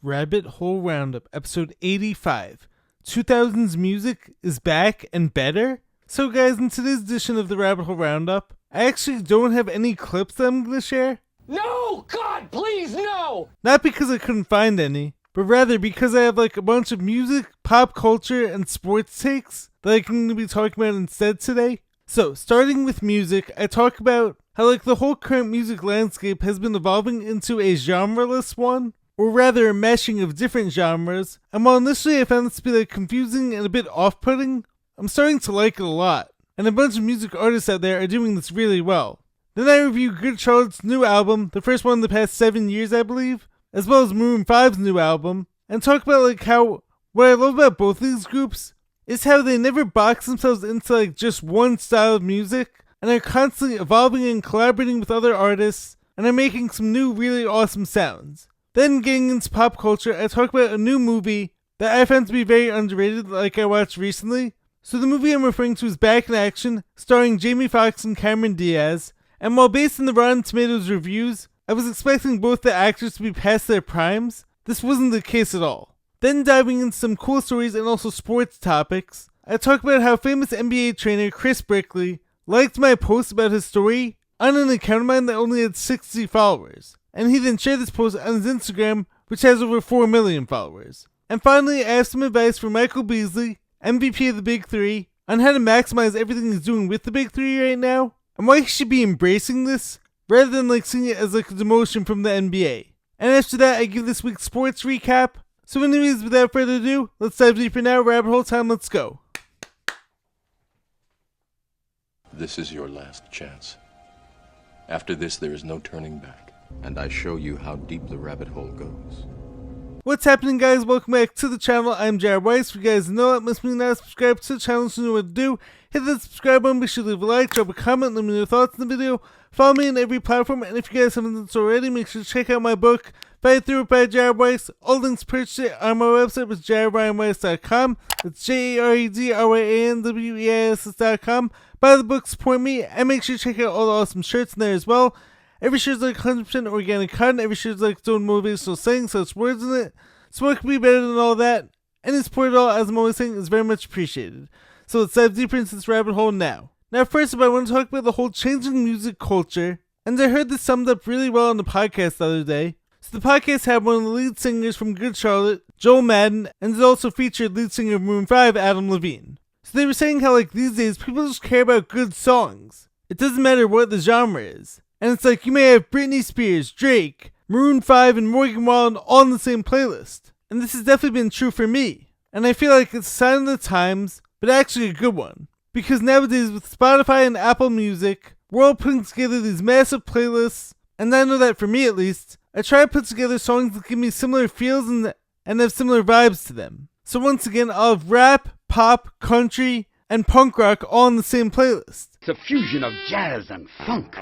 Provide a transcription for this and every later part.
Rabbit Hole Roundup, episode 85. 2000s music is back and better? So guys, in today's edition of the Rabbit Hole Roundup, I actually don't have any clips that I'm going to share. No! God, please, no! Not because I couldn't find any, but rather because I have a bunch of music, pop culture, and sports takes that I'm going to be talking about instead today. So, starting with music, I talk about how the whole current music landscape has been evolving into a genreless one, or rather a meshing of different genres, and while initially I found this to be confusing and a bit off-putting, I'm starting to like it a lot, and a bunch of music artists out there are doing this really well. Then I review Good Charlotte's new album, the first one in the past 7 years I believe, as well as Maroon 5's new album, and talk about how what I love about both these groups is how they never box themselves into just one style of music, and are constantly evolving and collaborating with other artists, and are making some new really awesome sounds. Then getting into pop culture, I talk about a new movie that I found to be very underrated I watched recently. So the movie I'm referring to is Back in Action, starring Jamie Foxx and Cameron Diaz, and while based on the Rotten Tomatoes reviews, I was expecting both the actors to be past their primes. This wasn't the case at all. Then diving into some cool stories and also sports topics, I talk about how famous NBA trainer Chris Brickley liked my post about his story on an account of mine that only had 60 followers. And he then shared this post on his Instagram, which has over 4 million followers. And finally, I have some advice for Michael Beasley, MVP of the Big Three, on how to maximize everything he's doing with the Big Three right now, and why he should be embracing this, rather than seeing it as a demotion from the NBA. And after that, I give this week's sports recap. So anyways, without further ado, let's dive deeper now. Rabbit hole time, let's go. This is your last chance. After this, there is no turning back. And I show you how deep the rabbit hole goes. What's happening, guys? Welcome back to the channel. I'm Jared Weiss. If you guys know it, must be not subscribe to the channel so you know what to do. Hit that subscribe button, be sure to leave a like, drop a comment, let me know your thoughts in the video. Follow me on every platform, and if you guys haven't done this already, make sure to check out my book, Fight Through It by Jared Weiss. All links purchased on my website, which is jaredryanweiss.com. It's JAREDRYANWEISS.com. Buy the book, support me, and make sure to check out all the awesome shirts in there as well. Every shirt is 100% organic cotton. Every shirt is its own motivational saying, so it's words in it. So what could be better than all that? Any support at all, as I'm always saying, is very much appreciated. So let's dive deeper into this rabbit hole now. Now first up, I want to talk about the whole changing music culture. And I heard this summed up really well on the podcast the other day. So the podcast had one of the lead singers from Good Charlotte, Joel Madden, and it also featured lead singer of Maroon 5, Adam Levine. So they were saying how these days people just care about good songs. It doesn't matter what the genre is. And it's you may have Britney Spears, Drake, Maroon 5, and Morgan Wallen all on the same playlist. And this has definitely been true for me. And I feel like it's a sign of the times, but actually a good one. Because nowadays with Spotify and Apple Music, we're all putting together these massive playlists. And I know that for me at least, I try to put together songs that give me similar feels and have similar vibes to them. So once again, I'll have rap, pop, country, and punk rock all on the same playlist. It's a fusion of jazz and funk.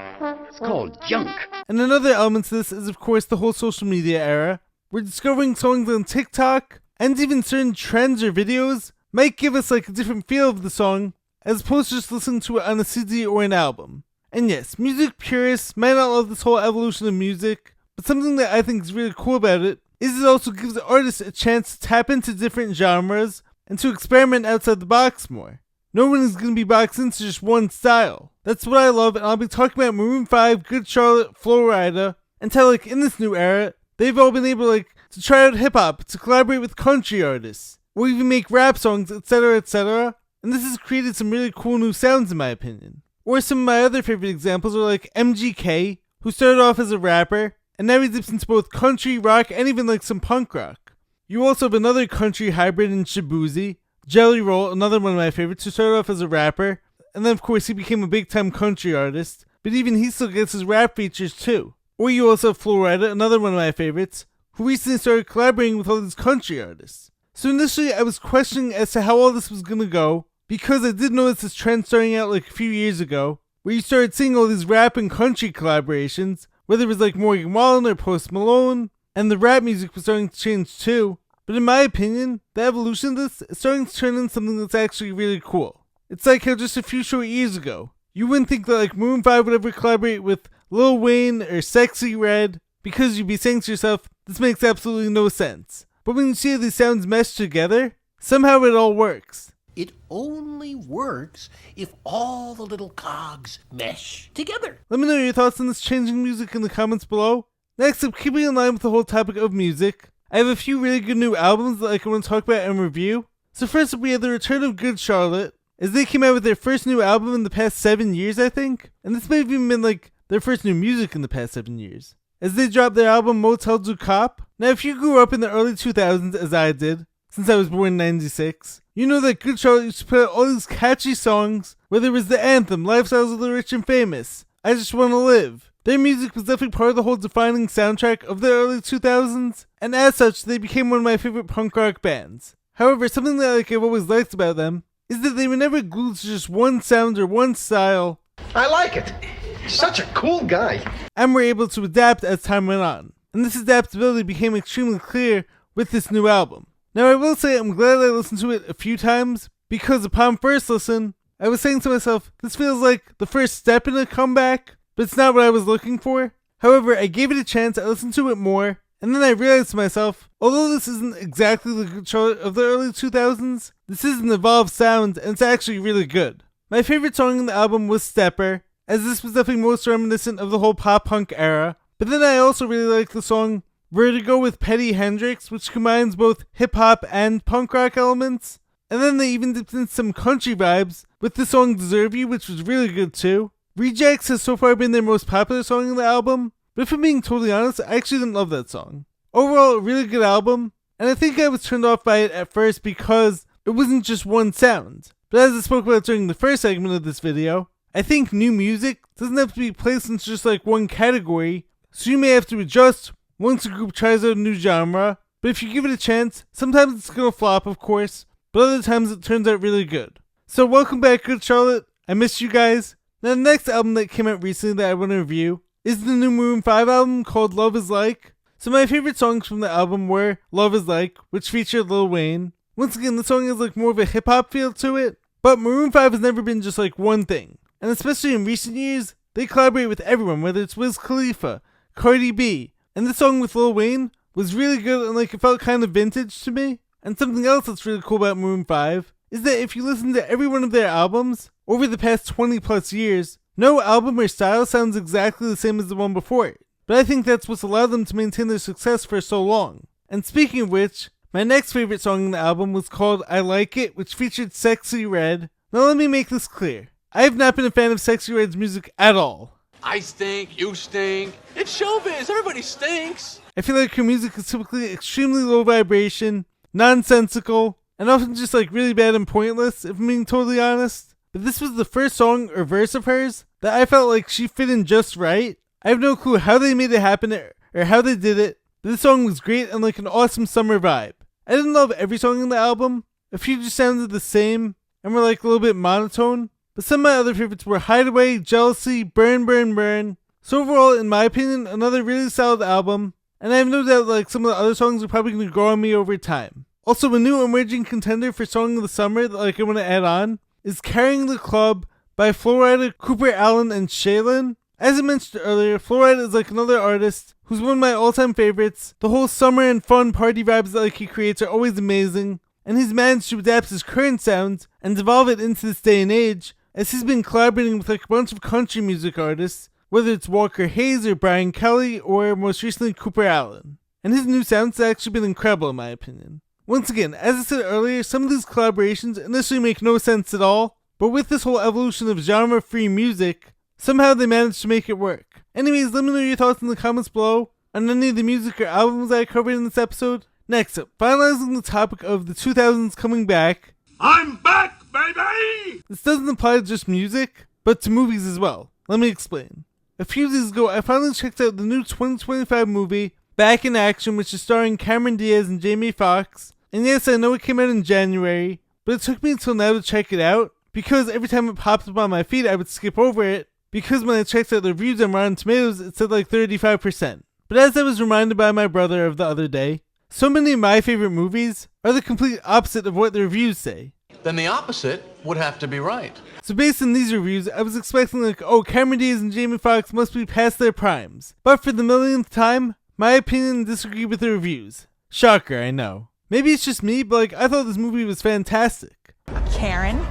It's called junk. And another element to this is of course the whole social media era. We're discovering songs on TikTok, and even certain trends or videos might give us a different feel of the song, as opposed to just listening to it on a CD or an album. And yes, music purists might not love this whole evolution of music, but something that I think is really cool about it is it also gives artists a chance to tap into different genres and to experiment outside the box more. No one is going to be boxed into just one style. That's what I love, and I'll be talking about Maroon 5, Good Charlotte, Florida, and how in this new era, they've all been able to try out hip-hop, to collaborate with country artists, or even make rap songs, etc, etc, and this has created some really cool new sounds in my opinion. Or some of my other favorite examples are MGK, who started off as a rapper, and now he dips into both country, rock, and even some punk rock. You also have another country hybrid in Shabuzi, Jelly Roll, another one of my favorites, who started off as a rapper, and then of course he became a big time country artist, but even he still gets his rap features too. Or you also have Florida, another one of my favorites, who recently started collaborating with all these country artists. So initially I was questioning as to how all this was gonna go, because I did notice this trend starting out a few years ago, where you started seeing all these rap and country collaborations, whether it was Morgan Wallen or Post Malone, and the rap music was starting to change too. But in my opinion, the evolution of this is starting to turn into something that's actually really cool. It's how just a few short years ago, you wouldn't think that Maroon 5 would ever collaborate with Lil Wayne or Sexy Red, because you'd be saying to yourself, this makes absolutely no sense. But when you see how these sounds mesh together, somehow it all works. It only works if all the little cogs mesh together. Let me know your thoughts on this changing music in the comments below. Next up, keeping in line with the whole topic of music, I have a few really good new albums that I want to talk about and review. So first up, we have the return of Good Charlotte, as they came out with their first new album in the past 7 years, I think. And this may have even been like their first new music in the past 7 years, as they dropped their album Motel du Cop. Now if you grew up in the early 2000s as I did, since I was born in 96, you know that Good Charlotte used to put out all these catchy songs, whether it was the anthem, Lifestyles of the Rich and Famous, I Just Want to Live. Their music was definitely part of the whole defining soundtrack of the early 2000s, and as such, they became one of my favorite punk rock bands. However, something that I've always liked about them is that they were never glued to just one sound or one style. I like it. He's such a cool guy. And were able to adapt as time went on. And this adaptability became extremely clear with this new album. Now I will say I'm glad I listened to it a few times, because upon first listen, I was saying to myself, this feels like the first step in a comeback, but it's not what I was looking for. However, I gave it a chance, I listened to it more, and then I realized to myself, although this isn't exactly the Good Charlotte of the early 2000s, this is an evolved sound, and it's actually really good. My favorite song in the album was Stepper, as this was definitely most reminiscent of the whole pop-punk era, but then I also really like the song Vertigo with Petty Hendrix, which combines both hip-hop and punk rock elements. And then they even dipped in some country vibes with the song Deserve You, which was really good too. Rejects has so far been their most popular song in the album, but if I'm being totally honest, I actually didn't love that song. Overall, a really good album, and I think I was turned off by it at first because it wasn't just one sound. But as I spoke about during the first segment of this video, I think new music doesn't have to be placed into just like one category, so you may have to adjust once a group tries out a new genre, but if you give it a chance, sometimes it's gonna flop, of course, but other times it turns out really good. So welcome back, Good Charlotte. I missed you guys. Now the next album that came out recently that I want to review is the new Maroon 5 album called Love Is Like. So my favorite songs from the album were Love Is Like, which featured Lil Wayne. Once again, the song has like more of a hip hop feel to it, but Maroon 5 has never been just like one thing. And especially in recent years, they collaborate with everyone, whether it's Wiz Khalifa, Cardi B, and the song with Lil Wayne was really good and like it felt kind of vintage to me. And something else that's really cool about Maroon 5 is that if you listen to every one of their albums over the past 20 plus years, no album or style sounds exactly the same as the one before it. But I think that's what's allowed them to maintain their success for so long. And speaking of which, my next favorite song in the album was called I Like It, which featured Sexy Red. Now let me make this clear. I have not been a fan of Sexy Red's music at all. I stink, you stink. It's showbiz, everybody stinks. I feel like her music is typically extremely low vibration, nonsensical, and often just like really bad and pointless, if I'm being totally honest. But this was the first song or verse of hers that I felt like she fit in just right. I have no clue how they made it happen or how they did it, but this song was great and like an awesome summer vibe. I didn't love every song in the album. A few just sounded the same and were like a little bit monotone. But some of my other favorites were Hideaway, Jealousy, Burn, Burn, Burn. So overall, in my opinion, another really solid album. And I have no doubt like some of the other songs are probably going to grow on me over time. Also, a new emerging contender for Song of the Summer that like I want to add on is Carrying the Club by Florida, Cooper Allen, and Shaylin. As I mentioned earlier, Florida is like another artist who's one of my all-time favorites. The whole summer and fun party vibes that like he creates are always amazing. And he's managed to adapt his current sounds and evolve it into this day and age, as he's been collaborating with like a bunch of country music artists, whether it's Walker Hayes or Brian Kelly or most recently Cooper Allen. And his new sounds have actually been incredible in my opinion. Once again, as I said earlier, some of these collaborations initially make no sense at all, but with this whole evolution of genre-free music, somehow they managed to make it work. Anyways, let me know your thoughts in the comments below on any of the music or albums I covered in this episode. Next up, finalizing the topic of the 2000s coming back. I'm back, baby! This doesn't apply to just music, but to movies as well. Let me explain. A few days ago, I finally checked out the new 2025 movie, Back in Action, which is starring Cameron Diaz and Jamie Foxx. And yes, I know it came out in January, but it took me until now to check it out, because every time it popped up on my feed, I would skip over it, because when I checked out the reviews on Rotten Tomatoes, it said like 35%. But as I was reminded by my brother of the other day, so many of my favorite movies are the complete opposite of what the reviews say. Then the opposite would have to be right. So based on these reviews, I was expecting like, oh, Cameron Diaz and Jamie Foxx must be past their primes. But for the millionth time, my opinion and disagree with the reviews. Shocker, I know. Maybe it's just me, but I thought this movie was fantastic. Karen?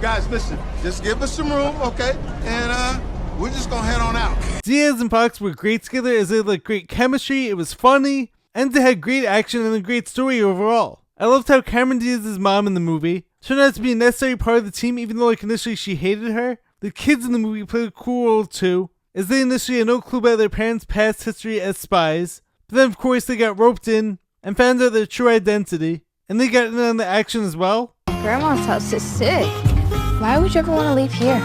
Guys, listen, just give us some room, okay? And we're just gonna head on out. Diaz and Foxx were great together as they had great chemistry, it was funny, and they had great action and a great story overall. I loved how Cameron Diaz's mom in the movie turned out to be a necessary part of the team even though initially she hated her. The kids in the movie played a cool role too, as they initially had no clue about their parents' past history as spies, but then of course they got roped in and found out their true identity, and they got in on the action as well. Grandma's house is sick. Why would you ever want to leave here?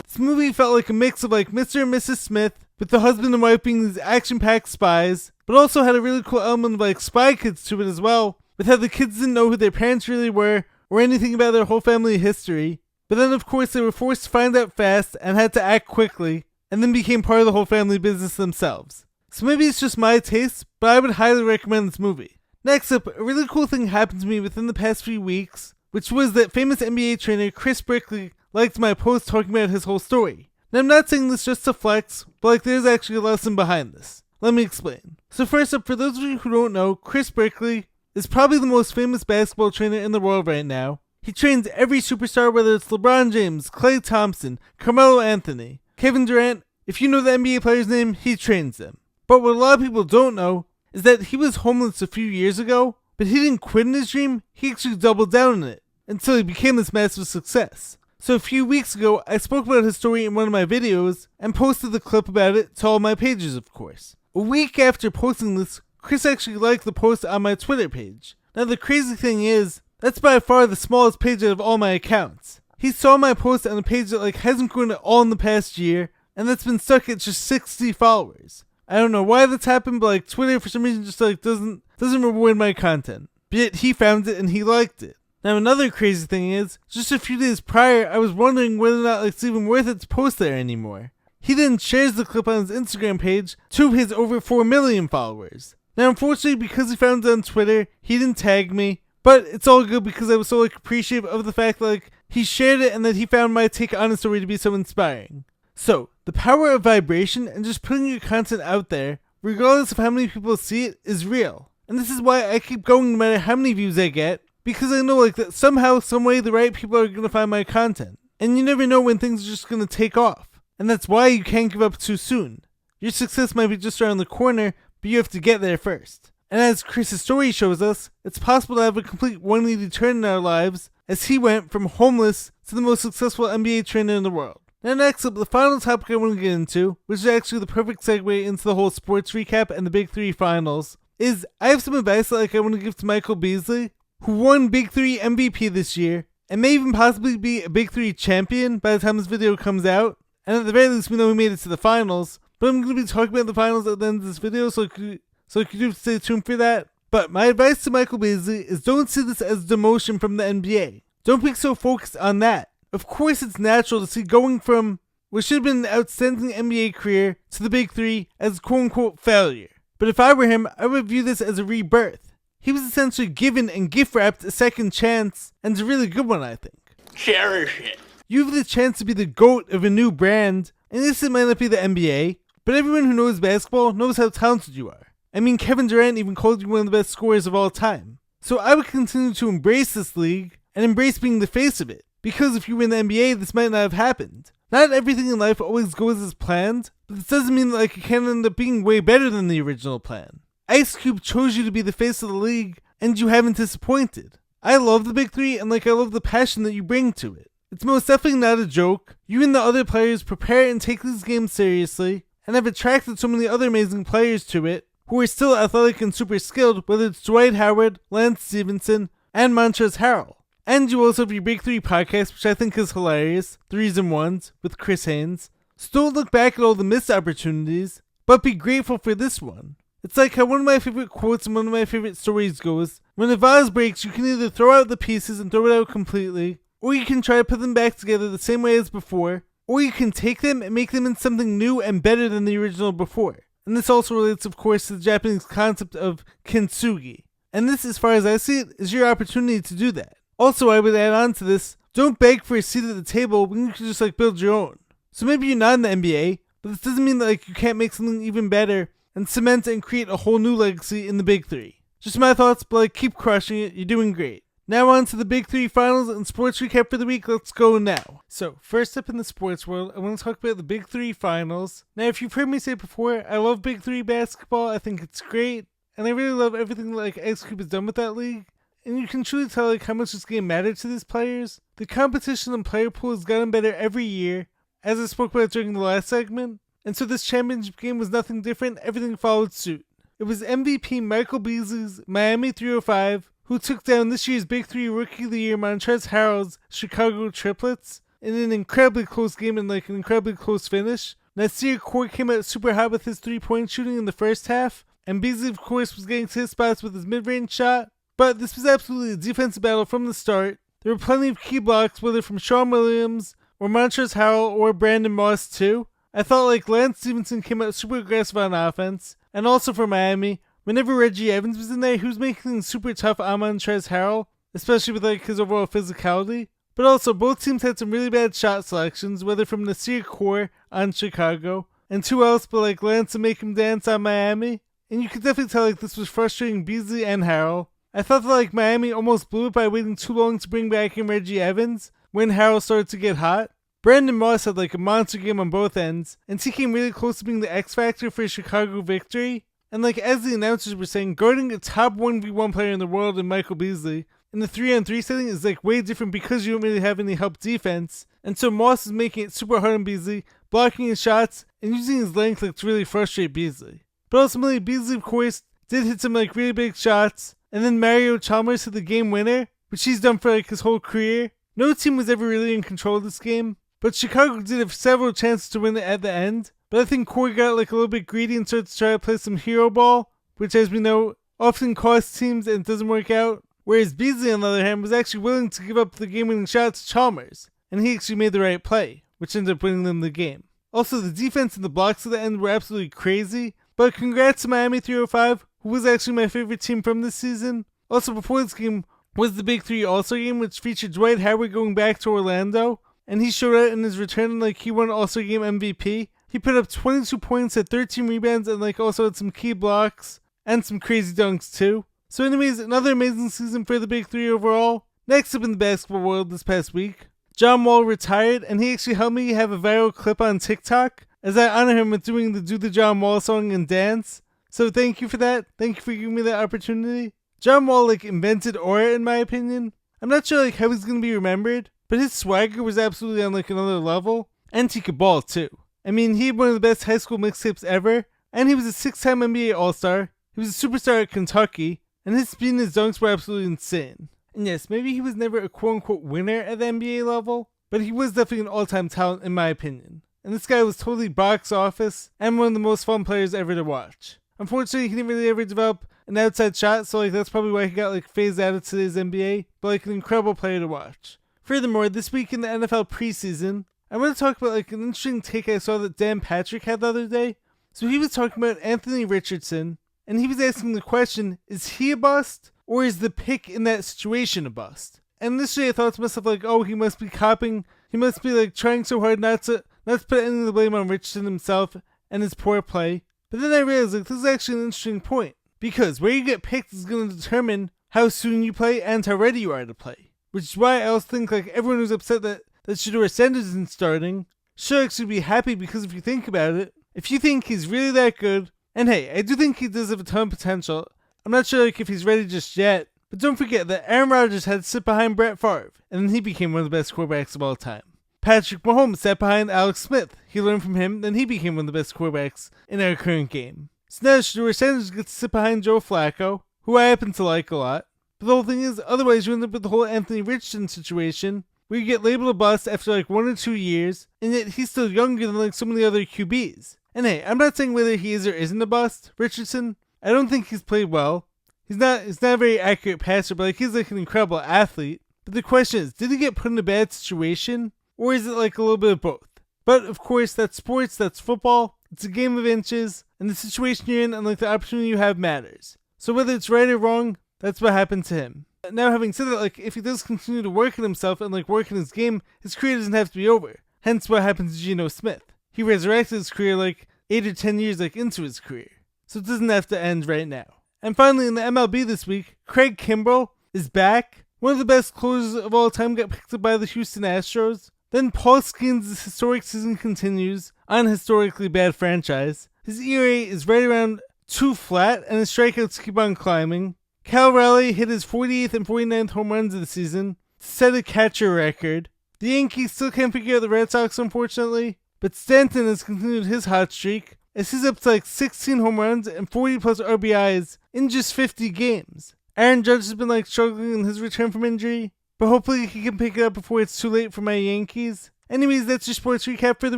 This movie felt like a mix of Mr. and Mrs. Smith, with the husband and wife being these action-packed spies, but also had a really cool element of Spy Kids to it as well, with how the kids didn't know who their parents really were, or anything about their whole family history. But then of course they were forced to find out fast and had to act quickly, and then became part of the whole family business themselves. So maybe it's just my taste, but I would highly recommend this movie. Next up, a really cool thing happened to me within the past few weeks, which was that famous NBA trainer Chris Brickley liked my post talking about his whole story. Now I'm not saying this just to flex, but there's actually a lesson behind this. Let me explain. So first up, for those of you who don't know, Chris Brickley is probably the most famous basketball trainer in the world right now. He trains every superstar, whether it's LeBron James, Klay Thompson, Carmelo Anthony, Kevin Durant. If you know the NBA player's name, he trains them. But what a lot of people don't know is that he was homeless a few years ago, but he didn't quit in his dream, he actually doubled down on it, until he became this massive success. So a few weeks ago, I spoke about his story in one of my videos, and posted the clip about it to all my pages of course. A week after posting this, Chris actually liked the post on my Twitter page. Now the crazy thing is, that's by far the smallest page out of all my accounts. He saw my post on a page that hasn't grown at all in the past year, and that's been stuck at just 60 followers. I don't know why that's happened, but Twitter for some reason just doesn't reward my content. But yet he found it and he liked it. Now another crazy thing is, just a few days prior, I was wondering whether or not it's even worth it to post there anymore. He then shares the clip on his Instagram page to his over 4 million followers. Now unfortunately, because he found it on Twitter, he didn't tag me, but it's all good because I was so appreciative of the fact that he shared it and that he found my take on the story to be so inspiring. So, the power of vibration and just putting your content out there, regardless of how many people see it, is real. And this is why I keep going no matter how many views I get, because I know that somehow, someway, the right people are going to find my content. And you never know when things are just going to take off. And that's why you can't give up too soon. Your success might be just around the corner, but you have to get there first. And as Chris's story shows us, it's possible to have a complete 180 turn in our lives, as he went from homeless to the most successful NBA trainer in the world. Now next up, the final topic I want to get into, which is actually the perfect segue into the whole sports recap and the Big 3 finals, is I have some advice that I want to give to Michael Beasley, who won Big 3 MVP this year, and may even possibly be a Big 3 champion by the time this video comes out. And at the very least, we know he made it to the finals, but I'm going to be talking about the finals at the end of this video, so you do stay tuned for that. But my advice to Michael Beasley is don't see this as demotion from the NBA. Don't be so focused on that. Of course, it's natural to see going from what should have been an outstanding NBA career to the Big 3 as a quote-unquote failure. But if I were him, I would view this as a rebirth. He was essentially given and gift-wrapped a second chance, and a really good one, I think. Cherish it. You have the chance to be the GOAT of a new brand, and this might not be the NBA, but everyone who knows basketball knows how talented you are. I mean, Kevin Durant even called you one of the best scorers of all time. So I would continue to embrace this league, and embrace being the face of it. Because if you were in the NBA, this might not have happened. Not everything in life always goes as planned, but this doesn't mean that it can end up being way better than the original plan. Ice Cube chose you to be the face of the league, and you haven't disappointed. I love the Big 3, and I love the passion that you bring to it. It's most definitely not a joke. You and the other players prepare and take these games seriously, and have attracted so many other amazing players to it, who are still athletic and super skilled, whether it's Dwight Howard, Lance Stevenson, and Montrezl Harrell. And you also have your Big 3 podcast, which I think is hilarious, 3s and 1s, with Chris Haynes. So don't look back at all the missed opportunities, but be grateful for this one. It's like how one of my favorite quotes and one of my favorite stories goes, when a vase breaks, you can either throw out the pieces and throw it out completely, or you can try to put them back together the same way as before, or you can take them and make them into something new and better than the original before. And this also relates, of course, to the Japanese concept of kintsugi. And this, as far as I see it, is your opportunity to do that. Also, I would add on to this, don't beg for a seat at the table when you can just build your own. So maybe you're not in the NBA, but this doesn't mean that like you can't make something even better and cement and create a whole new legacy in the Big Three. Just my thoughts, but like keep crushing it. You're doing great. Now on to the Big Three finals and sports recap for the week. Let's go now. So first up in the sports world, I want to talk about the Big Three finals. Now if you've heard me say before, I love Big Three basketball. I think it's great. And I really love everything that like Ice Cube has done with that league. And you can truly tell like how much this game mattered to these players. The competition and player pool has gotten better every year, as I spoke about during the last segment. And so this championship game was nothing different. Everything followed suit. It was MVP Michael Beasley's Miami 305 who took down this year's Big Three Rookie of the Year Montrezl Harrell's Chicago Triplets in an incredibly close game and like an incredibly close finish. Nasir Core came out super hot with his 3-point shooting in the first half, and Beasley of course was getting to his spots with his mid-range shot, but this was absolutely a defensive battle from the start. There were plenty of key blocks, whether from Sean Williams or Montrezl Harrell or Brandon Moss too. I thought like Lance Stevenson came out super aggressive on offense, and also for Miami, whenever Reggie Evans was in there, he was making things super tough on Montrezl Harrell, especially with like his overall physicality. But also, both teams had some really bad shot selections, whether from Nasir Core on Chicago, and who else but like Lance to make him dance on Miami. And you could definitely tell like this was frustrating Beasley and Harrell. I thought that like Miami almost blew it by waiting too long to bring back in Reggie Evans when Harrell started to get hot. Brandon Moss had like a monster game on both ends, and he came really close to being the X factor for a Chicago victory. And like as the announcers were saying, guarding a top 1v1 player in the world in Michael Beasley in the 3-on-3 setting is like way different because you don't really have any help defense. And so Moss is making it super hard on Beasley, blocking his shots, and using his length like to really frustrate Beasley. But ultimately, Beasley of course did hit some like really big shots, and then Mario Chalmers hit the game winner, which he's done for like his whole career. No team was ever really in control of this game, but Chicago did have several chances to win it at the end. But I think Corey got like a little bit greedy and started to try to play some hero ball, which as we know, often costs teams and it doesn't work out. Whereas Beasley on the other hand was actually willing to give up the game-winning shot to Chalmers, and he actually made the right play, which ended up winning them the game. Also, the defense and the blocks at the end were absolutely crazy, but congrats to Miami 305, who was actually my favorite team from this season. Also, before this game was the Big Three All-Star game, which featured Dwight Howard going back to Orlando, and he showed out in his return and like he won All-Star Game MVP. He put up 22 points, had 13 rebounds, and like also had some key blocks and some crazy dunks too. So anyways, another amazing season for the Big Three overall. Next up in the basketball world this past week, John Wall retired, and he actually helped me have a viral clip on TikTok as I honor him with doing the Do the John Wall song and dance. So thank you for that. Thank you for giving me that opportunity. John Wall like invented aura in my opinion. I'm not sure like how he's gonna be remembered, but his swagger was absolutely on like another level, and he could ball too. I mean, he had one of the best high school mixtapes ever, and he was a 6-time NBA All-Star. He was a superstar at Kentucky, and his speed and his dunks were absolutely insane. And yes, maybe he was never a quote-unquote winner at the NBA level, but he was definitely an all-time talent in my opinion. And this guy was totally box office, and one of the most fun players ever to watch. Unfortunately, he didn't really ever develop an outside shot, so like that's probably why he got like phased out of today's NBA, but like an incredible player to watch. Furthermore, this week in the NFL preseason, I want to talk about like an interesting take I saw that Dan Patrick had the other day. So he was talking about Anthony Richardson, and he was asking the question, is he a bust, or is the pick in that situation a bust? And initially I thought to myself like, oh, he must be copying, he must be like trying so hard not to put any of the blame on Richardson himself and his poor play. But then I realized like this is actually an interesting point, because where you get picked is going to determine how soon you play and how ready you are to play. Which is why I also think like everyone who's upset that Shedeur Sanders isn't starting should actually be happy, because if you think about it, if you think he's really that good, and hey, I do think he does have a ton of potential, I'm not sure like if he's ready just yet, but don't forget that Aaron Rodgers had to sit behind Brett Favre, and then he became one of the best quarterbacks of all time. Patrick Mahomes sat behind Alex Smith, he learned from him, then he became one of the best quarterbacks in our current game. So now Shedeur Sanders gets to sit behind Joe Flacco, who I happen to like a lot, but the whole thing is, otherwise you end up with the whole Anthony Richardson situation, where you get labeled a bust after like 1 or 2 years, and yet he's still younger than like so many other QBs. And hey, I'm not saying whether he is or isn't a bust, Richardson. I don't think he's played well. He's not a very accurate passer, but like he's like an incredible athlete. But the question is, did he get put in a bad situation, or is it like a little bit of both? But of course, that's sports, that's football, it's a game of inches, and the situation you're in and like the opportunity you have matters. So whether it's right or wrong, that's what happened to him. Now, having said that, like if he does continue to work on himself and like work in his game, his career doesn't have to be over. Hence what happened to Geno Smith. he resurrected his career like 8 or 10 years into his career. So it doesn't have to end right now. And finally, in the MLB this week, Craig Kimbrell is back. One of the best closers of all time got picked up by the Houston Astros. Then Paul Skeens' historic season continues on a historically bad franchise. His ERA is right around 2 flat, and his strikeouts keep on climbing. Cal Raleigh hit his 48th and 49th home runs of the season to set a catcher record. The Yankees still can't figure out the Red Sox, unfortunately, but Stanton has continued his hot streak as he's up to 16 home runs and 40 plus RBIs in just 50 games. Aaron Judge has been struggling in his return from injury, but hopefully he can pick it up before it's too late for my Yankees. Anyways, that's your sports recap for the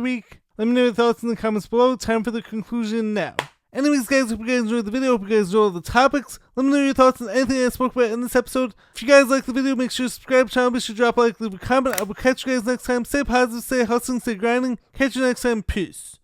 week. Let me know your thoughts in the comments below. Time for the conclusion now. Anyways, guys, hope you guys enjoyed the video. Hope you guys enjoyed all the topics. Let me know your thoughts on anything I spoke about in this episode. If you guys like the video, make sure to subscribe to the channel. Be sure to drop a like, leave a comment. I will catch you guys next time. Stay positive, stay hustling, stay grinding. Catch you next time. Peace.